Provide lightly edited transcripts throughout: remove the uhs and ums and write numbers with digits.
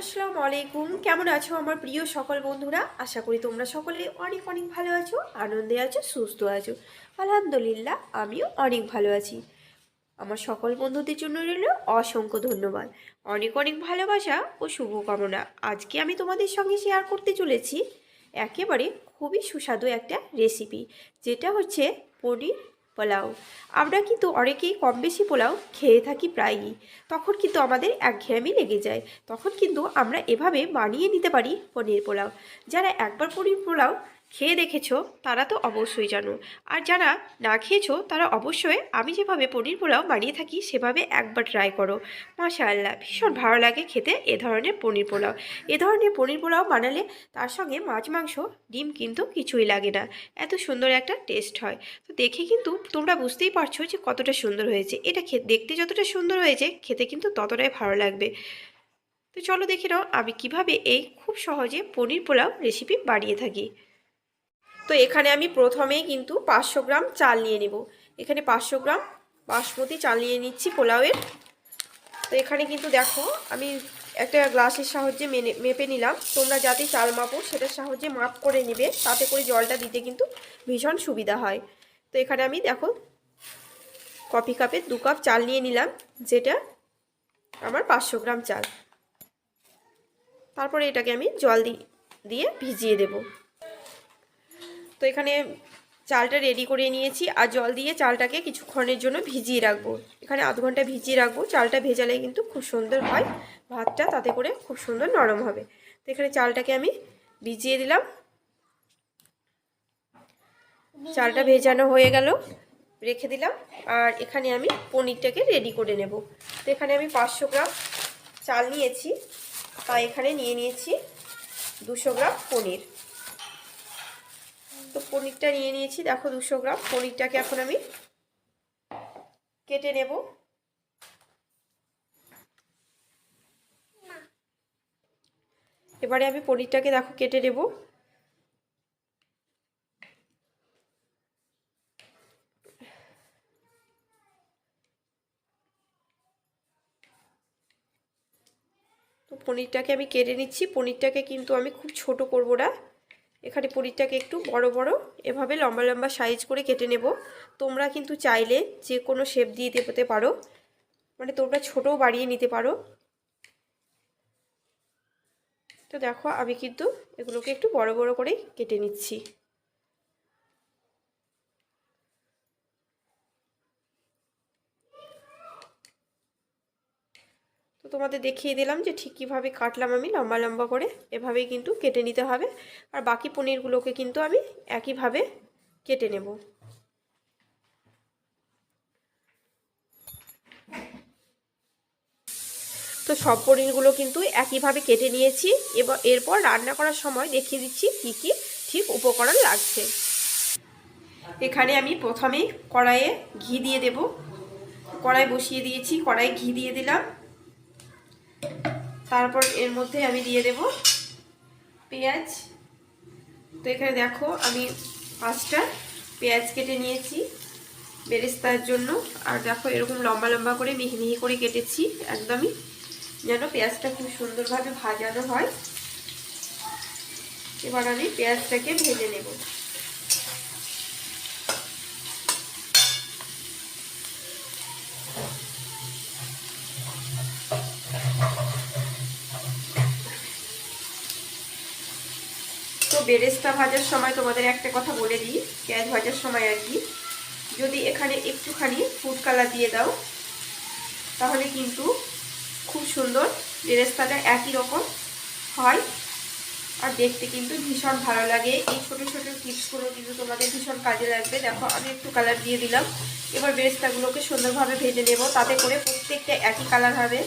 আসসালামু আলাইকুম। কেমন আছো আমার প্রিয় সকল বন্ধুরা? আশা করি তোমরা সকলে অনেক অনেক ভালো আছো, আনন্দে আছো, সুস্থ আছো। আলহামদুলিল্লাহ আমিও অনেক ভালো আছি। আমার সকল বন্ধুদের জন্য রইল অসংখ্য ধন্যবাদ, অনেক অনেক ভালোবাসা ও শুভকামনা। আজকে আমি তোমাদের সঙ্গে শেয়ার করতে চলেছি একেবারে খুবই সুস্বাদু একটা রেসিপি, যেটা হচ্ছে পনির পোলাও। আমরা কিন্তু অনেকেই কম বেশি পোলাও খেয়ে থাকি প্রায়ই, তখন কিন্তু আমাদের একঘেয়েমি লেগে যায়। তখন কিন্তু আমরা এভাবে বানিয়ে নিতে পারি পনির পোলাও। যারা একবার পনির পোলাও খেয়ে দেখেছো তারা তো অবশ্যই জানো, আর যারা না খেয়েছো তারা অবশ্যই আমি যেভাবে পনির পোলাও বানিয়ে থাকি সেভাবে একবার ট্রাই করো। মাশাআল্লাহ, ভীষণ ভালো লাগে খেতে এ ধরনের পনির পোলাও। এ ধরনের পনির পোলাও বানালে তার সঙ্গে মাছ মাংস ডিম কিন্তু কিছুই লাগে না, এত সুন্দর একটা টেস্ট হয়। তো দেখে কিন্তু তোমরা বুঝতেই পারছো যে কতটা সুন্দর হয়েছে। এটা দেখতে যতটা সুন্দর হয়েছে খেতে কিন্তু ততটাই ভালো লাগবে। তো চলো দেখে নাও আমি কিভাবে এই খুব সহজে পনির পোলাও রেসিপি বানিয়ে থাকি। তো এখানে আমি প্রথমেই কিন্তু 500 গ্রাম চাল নিয়ে নেব। এখানে 500 গ্রাম বাসমতি চাল নিয়ে নিচ্ছি পোলাওয়ের। তো এখানে কিন্তু দেখো আমি একটা গ্লাসের সাহায্যে মেপে নিলাম। তোমরা যাতে চাল মাপো সেটার সাহায্যে মাপ করে নেবে, তাতে করে জলটা দিতে কিন্তু ভীষণ সুবিধা হয়। তো এখানে আমি দেখো কফি কাপে 2 কাপ চাল নিয়ে নিলাম, যেটা আমার 500 গ্রাম চাল। তারপরে এটাকে আমি জল দিয়ে ভিজিয়ে দেব। তো এখানে চালটা রেডি করে নিয়েছি, আর জল দিয়ে চালটাকে কিছুক্ষণের জন্য ভিজিয়ে রাখবো। এখানে আধ ঘন্টা ভিজিয়ে রাখবো। চালটা ভেজালে কিন্তু খুব সুন্দর হয় ভাতটা, তাতে করে খুব সুন্দর নরম হবে। তো এখানে চালটাকে আমি ভিজিয়ে দিলাম। চালটা ভেজানো হয়ে গেল, রেখে দিলাম। আর এখানে আমি পনিরটাকে রেডি করে নেব। তো এখানে আমি 500 গ্রাম চাল নিয়েছি, তাই এখানে নিয়ে নিয়েছি 200 গ্রাম পনির। তো পনিরটা নিয়ে নিয়েছি দেখো 200 গ্রাম। পনিরটাকে এখন আমি কেটে নেব। এবারে আমি পনিরটাকে দেখো কেটে নেব। তো পনিরটাকে আমি কেটে নিচ্ছি। পনিরটাকে কিন্তু আমি খুব ছোট করব না, এখানে পনিরটাকে একটু বড় বড় এভাবে লম্বা লম্বা সাইজ করে কেটে নেব। তোমরা কিন্তু চাইলে যে কোনো শেপ দিয়ে দিতে পারো, মানে তোমরা ছোটও বাড়িয়ে নিতে পারো। তো দেখো আমি কিন্তু এগুলোকে একটু বড় বড় করে কেটে নিচ্ছি। তো তোমাদের দেখিয়ে দিলাম যে ঠিক কীভাবে কাটলাম আমি, লম্বা লম্বা করে এভাবেই কিন্তু কেটে নিতে হবে। আর বাকি পনিরগুলোকে কিন্তু আমি একইভাবে কেটে নেব। তো সব পনিরগুলো কিন্তু একইভাবে কেটে নিয়েছি। এরপর রান্না করার সময় দেখিয়ে দিচ্ছি কি কি ঠিক উপকরণ লাগছে। এখানে আমি প্রথমেই কড়াইয়ে ঘি দিয়ে দেব। কড়াই বসিয়ে দিয়েছি, কড়াই ঘি দিয়ে দিলাম। তারপর এর মধ্যে আমি দিয়ে দেব পেঁয়াজ। তো এখানে দেখো আমি 5টা পেঁয়াজ কেটে নিয়েছি বেরেস্তার জন্য। আর দেখো এরকম লম্বা লম্বা করে মিহি মিহি করে কেটেছি, একদমই যেন পেঁয়াজটা খুব সুন্দরভাবে ভাজানো হয়। এবার আমি পেঁয়াজটাকে ভেজে নেব। তো বেরেস্তা ভাজার সময় তোমাদের একটা কথা বলে দিই, পেঁয়াজ ভাজার সময় আর কি, যদি এখানে একটুখানি ফুড কালার দিয়ে দাও তাহলে কিন্তু খুব সুন্দর বেরেস্তাটা একই রকম হয়, আর দেখতে কিন্তু ভীষণ ভালো লাগে। এই ছোট ছোট টিপসগুলো কিন্তু তোমাদের ভীষণ কাজে লাগবে। দেখো আমি একটু কালার দিয়ে দিলাম। এবার বেরেস্তাগুলোকে সুন্দরভাবে ভেজে নেব, তাতে করে প্রত্যেকটা একই কালার হবে।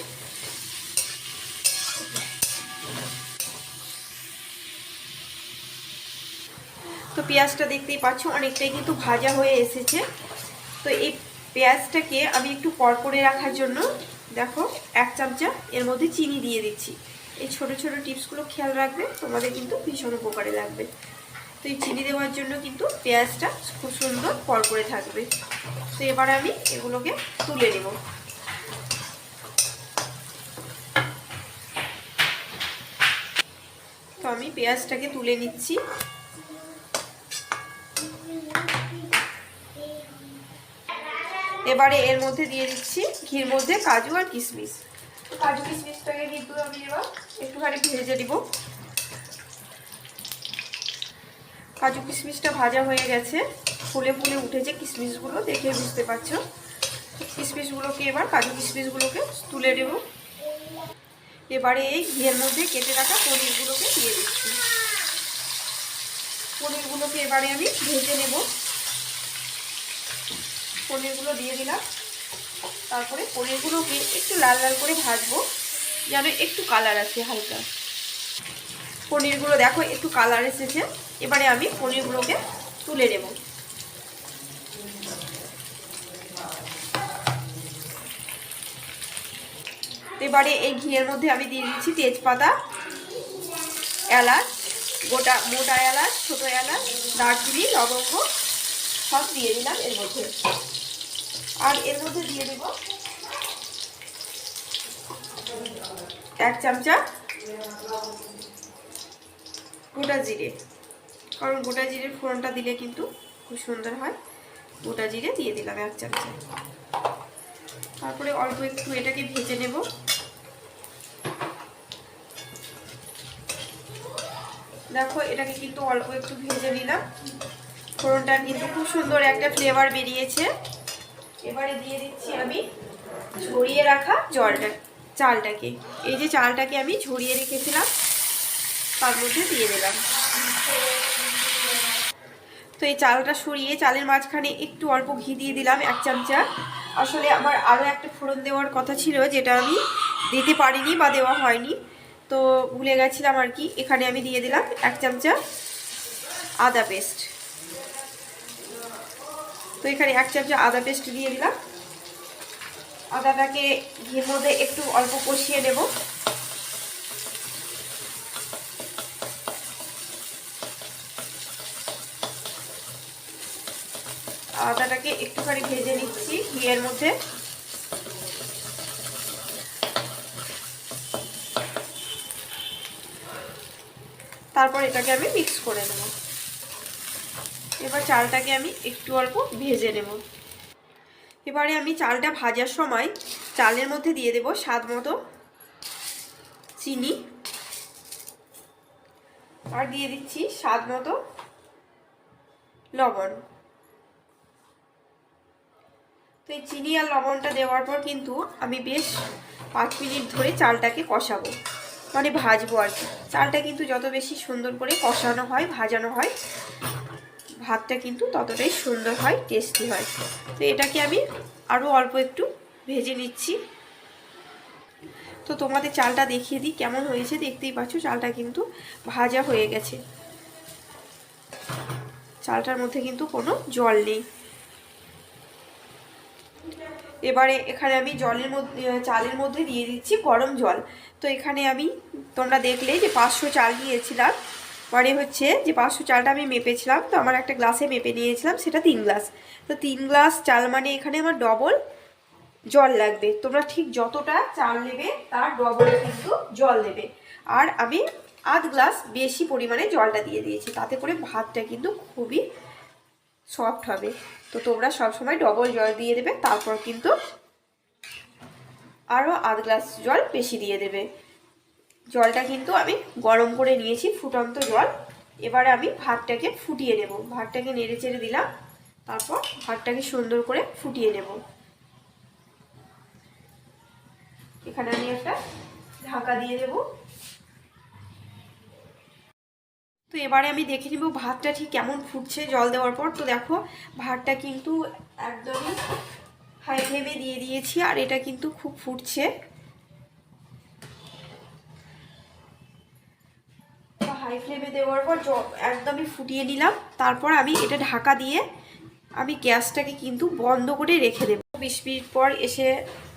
তো পেঁয়াজটা দেখতেই পাচ্ছ অনেকটাই কিন্তু ভাজা হয়ে এসেছে। তো এই পেঁয়াজটাকে আমি একটু কড়কড়ে রাখার জন্য দেখো 1 চামচা এর মধ্যে চিনি দিয়ে দিচ্ছি। এই ছোট ছোট টিপসগুলো খেয়াল রাখবে, তোমাদের কিন্তু ভীষণ উপকারে লাগবে। তো এই চিনি দেওয়ার জন্য কিন্তু পেঁয়াজটা খুব সুন্দর কড়কড়ে থাকবে। তো এবার আমি এগুলোকে তুলে নেব। তো আমি পেঁয়াজটাকে তুলে নিচ্ছি। এবারে এর মধ্যে দিয়ে দিচ্ছি ঘির মধ্যে কাজু আর কিশমিশ। কাজু কিশমিশটাকে কিন্তু আমি এবার একটুখানি ভেজে দিব। কাজু কিশমিশটা ভাজা হয়ে গেছে, ফুলে ফুলে উঠেছে কিশমিশগুলো, দেখে বুঝতে পারছো। কিশমিশগুলোকে এবার কাজু কিশমিশগুলোকে তুলে দেব। এবারে এই ঘিয়ের মধ্যে কেটে রাখা পনিরগুলোকে দিয়ে দিচ্ছি। পনিরগুলোকে এবারে আমি ভেজে নেব। পনিরগুলো দিয়ে দিলাম। তারপরে পনিরগুলোকে একটু লাল লাল করে ভাজবো, যেন একটু কালার আসে হালকা। পনিরগুলো দেখো একটু কালার এসেছে। এবারে আমি পনিরগুলোকে তুলে নেব। এবারে এই ঘিয়ের মধ্যে আমি দিয়ে দিচ্ছি তেজপাতা, এলাচ, গোটা মোটা এলাচ, ছোটো এলাচ, দারচিনি, লবঙ্গ সব দিয়ে দিলাম এর মধ্যে। আর এর মধ্যে দিয়ে দেব 1 চামচা গোটা জিরে, কারণ গোটা জিরের ফোড়নটা দিলে কিন্তু খুব সুন্দর হয়। গোটা জিরে দিয়ে দিলাম 1 চামচা। তারপরে অল্প একটু এটাকে ভেজে নেব। দেখো এটাকে কিন্তু অল্প একটু ভেজে নিলাম। ফোড়নটা কিন্তু খুব সুন্দর একটা ফ্লেভার বেরিয়েছে। এবারে দিয়ে দিচ্ছি আমি ঝরিয়ে রাখা চালটাকে। এই যে চালটাকে আমি ঝরিয়ে রেখেছিলাম তার মধ্যে দিয়ে দিলাম। তো এই চালটা সরিয়ে চালের মাঝখানে একটু অল্প ঘি দিয়ে দিলাম 1 চামচা। আসলে আমার আরও একটা ফোড়ন দেওয়ার কথা ছিল, যেটা আমি দিতে পারিনি বা দেওয়া হয়নি, তো ভুলে গেছিলাম আর কি। এখানে আমি দিয়ে দিলাম 1 চামচা আদা পেস্ট। তো এখানে 1 চামচা আদা পেস্ট দিয়ে দিলাম। আদাটাকে ঘির মধ্যে একটু অল্প কষিয়ে নেব। আদাটাকে একটুখানি ভেজে নিচ্ছি ঘিয়ের মধ্যে। তারপর এটাকে আমি মিক্স করে নেব। এবার চালটাকে আমি একটু অল্প ভেজে নেব। এবারে আমি চালটা ভাজার সময় চালের মধ্যে দিয়ে দেব স্বাদ মতো চিনি, আর দিয়ে দিচ্ছি স্বাদ মতো লবণ। তো এই চিনি আর লবণটা দেওয়ার পর কিন্তু আমি বেশ 5 মিনিট ধরে চালটাকে কষাবো, মানে ভাজবো আর কি। চালটা কিন্তু যত বেশি সুন্দর করে কষানো হয়, ভাজানো হয়, ভাতটা কিন্তু ততটাই সুন্দর হয়, টেস্টি হয়। তো এটাকে আমি আরও অল্প একটু ভেজে নিচ্ছি। তো তোমাদের চালটা দেখিয়ে দিই কেমন হয়েছে। দেখতেই পাচ্ছ চালটা কিন্তু ভাজা হয়ে গেছে, চালটার মধ্যে কিন্তু কোনো জল নেই। এবারে এখানে আমি চালের মধ্যে দিয়ে দিচ্ছি গরম জল। তো এখানে আমি, তোমরা দেখলে যে 500 চাল নিয়েছিলাম, মানে হচ্ছে যে 500 চালটা আমি মেপেছিলাম, তো আমার একটা গ্লাসে মেপে নিয়েছিলাম, সেটা 3 গ্লাস। তো 3 গ্লাস চাল মানে এখানে আমার ডবল জল লাগবে। তোমরা ঠিক যতটা চাল নেবে তার ডবল কিন্তু জল দেবে। আর আমি আধ গ্লাস বেশি পরিমাণে জলটা দিয়ে দিয়েছি, তাতে করে ভাতটা কিন্তু খুবই সফট হবে। তো তোমরা সবসময় ডবল জল দিয়ে দেবে, তারপর কিন্তু আরও আধ গ্লাস জল বেশি দিয়ে দেবে। জলটা কিন্তু আমি গরম করে নিয়েছি, ফুটন্ত জল। এবারে আমি ভাতটাকে ফুটিয়ে নেব। ভাতটাকে নেড়ে চেড়ে দিলাম, তারপর ভাতটাকে সুন্দর করে ফুটিয়ে নেব। এখানে আমি একটা ঢাকা দিয়ে দেব। তো এবারে আমি দেখে নিব ভাতটা ঠিক কেমন ফুটছে জল দেওয়ার পর। তো দেখো ভাতটা কিন্তু একদমই হাই ফ্লেমে দিয়ে দিয়েছি, আর এটা কিন্তু খুব ফুটছে। হাই ফ্লেমে দেওয়ার পর একদমই ফুটিয়ে নিলাম। তারপর আমি এটা ঢাকা দিয়ে আমি গ্যাসটাকে কিন্তু বন্ধ করে রেখে দেব। 20 মিনিট পর এসে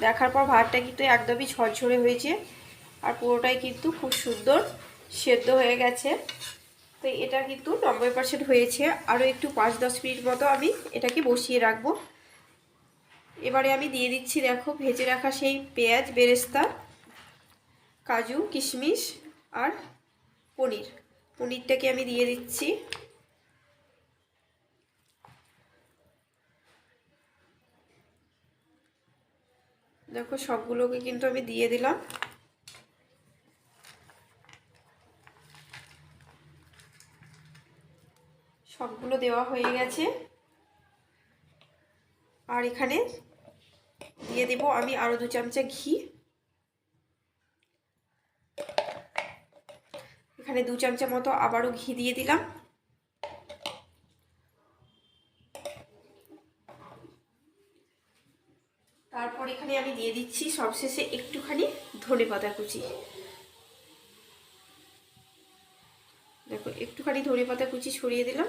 দেখার পর ভাতটা কিন্তু একদমই ঝরঝরে হয়েছে, আর পুরোটাই কিন্তু খুব সুন্দর সেদ্ধ হয়ে গেছে। তো এটা কিন্তু 90% হয়েছে। আরও একটু 5-10 মিনিট মতো আমি এটাকে বসিয়ে রাখবো। এবারে আমি দিয়ে দিচ্ছি, দেখো ভেজে রাখা সেই পেঁয়াজ বেরেস্তা, কাজু কিশমিশ আর পনিরটাকে আমি দিয়ে দিচ্ছি। দেখো সবগুলোকে কিন্তু আমি দিয়ে দিলাম। সবগুলো দেওয়া হয়ে গেছে। আর এখানে দিয়ে দেব আমি আরো 2 চামচা ঘি। এখানে 2 চামচা মতো আবারও ঘি দিয়ে দিলাম। তারপর এখানে আমি দিয়ে দিচ্ছি সবশেষে একটুখানি ধনেপাতা কুচি। দেখো একটুখানি ধনেপাতা কুচি ছড়িয়ে দিলাম।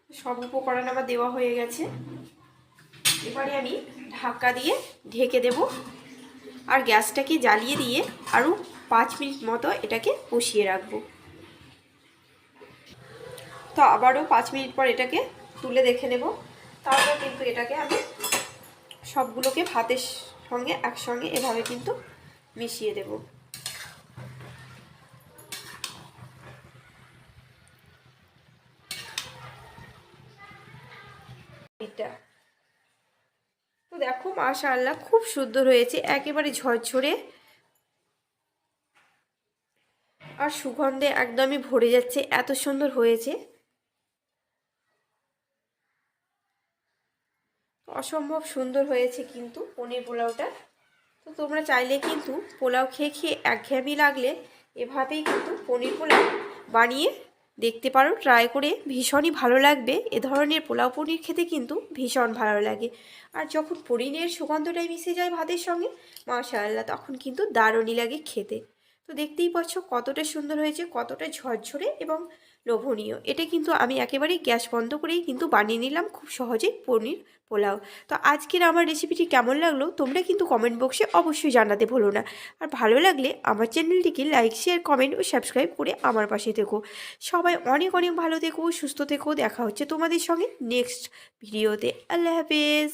সব উপকরণ আমার দেওয়া হয়ে গেছে। এবারে আমি ঢাকা দিয়ে ঢেকে দেব আর গ্যাসটাকে জ্বালিয়ে দিয়ে আরও 5 মিনিট মতো এটাকে বসিয়ে রাখবো। তো আবারও 5 মিনিট পর এটাকে তুলে দেখে নেব। তারপর কিন্তু এটাকে আমি সবগুলোকে ভাতের সঙ্গে একসঙ্গে এভাবে কিন্তু মিশিয়ে দেব। এটা তো দেখো মাশাআল্লাহ খুব সুন্দর হয়েছে, একেবারে ঝরঝরে আর সুগন্ধে একদমই ভরে যাচ্ছে, এত সুন্দর হয়েছে। অসম্ভব সুন্দর হয়েছে কিন্তু পনির পোলাওটা। তো তোমরা চাইলে কিন্তু পোলাও খেয়ে খেয়ে একঘেয়েমি লাগলে এভাবেই কিন্তু পনির পোলাও বানিয়ে দেখতে পারো, ট্রাই করে ভীষণই ভালো লাগবে। এ ধরনের পোলাও পনির খেতে কিন্তু ভীষণ ভালো লাগে। আর যখন পনিরের সুগন্ধটাই মিশে যায় ভাতের সঙ্গে, মাশাআল্লাহ, তখন কিন্তু দারুণই লাগে খেতে। তো দেখতেই পাচ্ছ কতটা সুন্দর হয়েছে, কতটা ঝরঝরে এবং লোভনীয়। এটা কিন্তু আমি একেবারেই গ্যাস বন্ধ করেই কিন্তু বানিয়ে নিলাম খুব সহজেই পনির পোলাও। তো আজকের আমার রেসিপিটি কেমন লাগলো তোমরা কিন্তু কমেন্ট বক্সে অবশ্যই জানাতে ভুলো না। আর ভালো লাগলে আমার চ্যানেলটিকে লাইক, শেয়ার, কমেন্ট ও সাবস্ক্রাইব করে আমার পাশে থেকো। সবাই অনেক অনেক ভালো থেকো, সুস্থ থেকো। দেখা হচ্ছে তোমাদের সঙ্গে নেক্সট ভিডিওতে। আল্লাহ হাফেজ।